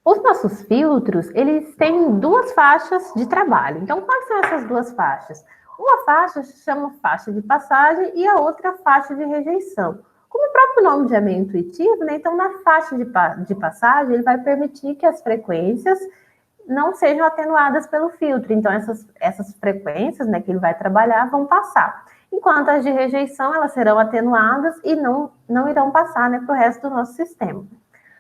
Os nossos filtros, eles têm duas faixas de trabalho. Então, quais são essas duas faixas? Uma faixa se chama faixa de passagem e a outra faixa de rejeição. Como o próprio nome já é meio intuitivo, né? Então, na faixa de passagem, ele vai permitir que as frequências não sejam atenuadas pelo filtro. Então, essas frequências, né, que ele vai trabalhar vão passar. Enquanto as de rejeição, elas serão atenuadas e não irão passar, né, para o resto do nosso sistema.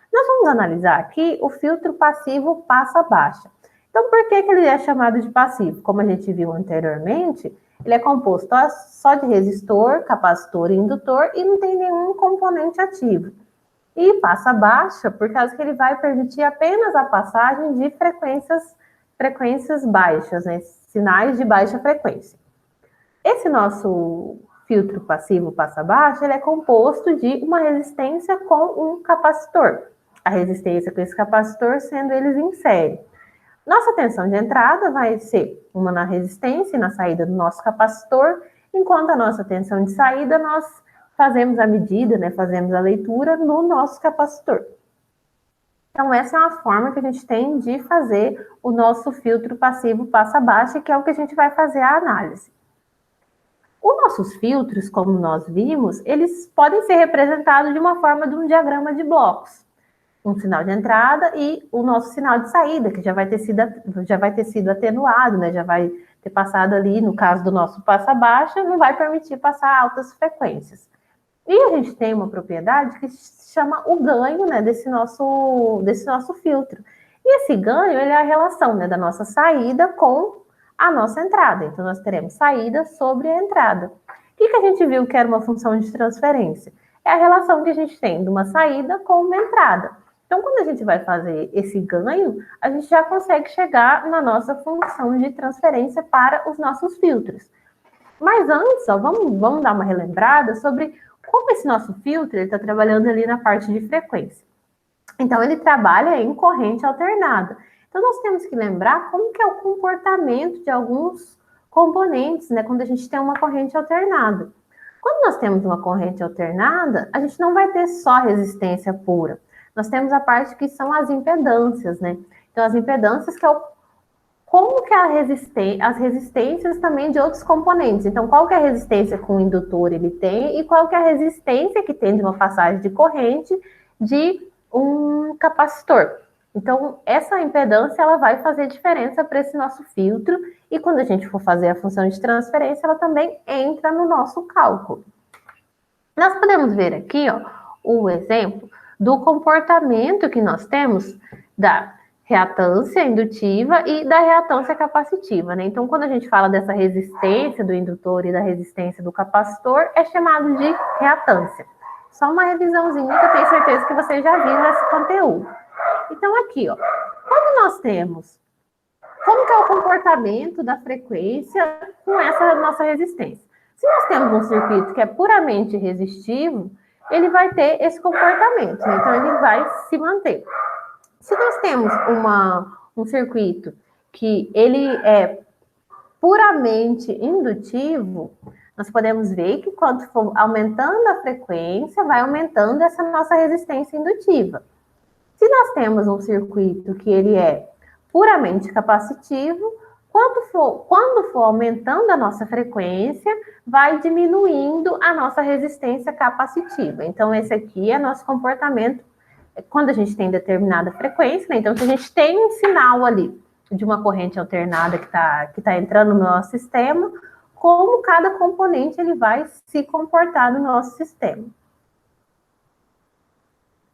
Nós vamos analisar aqui o filtro passivo passa-baixa. Então, por que ele é chamado de passivo? Como a gente viu anteriormente, ele é composto só de resistor, capacitor e indutor e não tem nenhum componente ativo. E passa-baixa por causa que ele vai permitir apenas a passagem de frequências baixas, né? Sinais de baixa frequência. Esse nosso filtro passivo passa-baixa, ele é composto de uma resistência com um capacitor. A resistência com esse capacitor sendo eles em série. Nossa tensão de entrada vai ser uma na resistência e na saída do nosso capacitor, enquanto a nossa tensão de saída nós fazemos a medida, né, fazemos a leitura no nosso capacitor. Então, essa é uma forma que a gente tem de fazer o nosso filtro passivo passa-baixa, que é o que a gente vai fazer a análise. Os nossos filtros, como nós vimos, eles podem ser representados de uma forma de um diagrama de blocos. Um sinal de entrada e o nosso sinal de saída, que já vai ter sido atenuado, né? Já vai ter passado ali, no caso do nosso passa-baixa, não vai permitir passar altas frequências. E a gente tem uma propriedade que se chama o ganho, né, desse nosso filtro. E esse ganho, ele é a relação, né, da nossa saída com a nossa entrada. Então, nós teremos saída sobre a entrada. O que a gente viu que era uma função de transferência? É a relação que a gente tem de uma saída com uma entrada. Então, quando a gente vai fazer esse ganho, a gente já consegue chegar na nossa função de transferência para os nossos filtros. Mas antes, ó, vamos dar uma relembrada sobre como esse nosso filtro está trabalhando ali na parte de frequência. Então, ele trabalha em corrente alternada. Então, nós temos que lembrar como que é o comportamento de alguns componentes, né, quando a gente tem uma corrente alternada. Quando nós temos uma corrente alternada, a gente não vai ter só resistência pura. Nós temos a parte que são as impedâncias, né? Então, as impedâncias que é como que as resistências também de outros componentes. Então, qual que é a resistência que o indutor ele tem e qual que é a resistência que tem de uma passagem de corrente de um capacitor. Então, essa impedância ela vai fazer diferença para esse nosso filtro e quando a gente for fazer a função de transferência, ela também entra no nosso cálculo. Nós podemos ver aqui, ó, o exemplo do comportamento que nós temos da reatância indutiva e da reatância capacitiva, né? Então, quando a gente fala dessa resistência do indutor e da resistência do capacitor, é chamado de reatância. Só uma revisãozinha que eu tenho certeza que vocês já viram esse conteúdo. Então, aqui, ó, quando nós temos, como que é o comportamento da frequência com essa nossa resistência? Se nós temos um circuito que é puramente resistivo, ele vai ter esse comportamento, né? Então, ele vai se manter. Se nós temos um circuito que ele é puramente indutivo, nós podemos ver que quando for aumentando a frequência, vai aumentando essa nossa resistência indutiva. Se nós temos um circuito que ele é puramente capacitivo, quando for aumentando a nossa frequência, vai diminuindo a nossa resistência capacitiva. Então, esse aqui é nosso comportamento quando a gente tem determinada frequência, né? Então, se a gente tem um sinal ali de uma corrente alternada que tá entrando no nosso sistema, como cada componente ele vai se comportar no nosso sistema.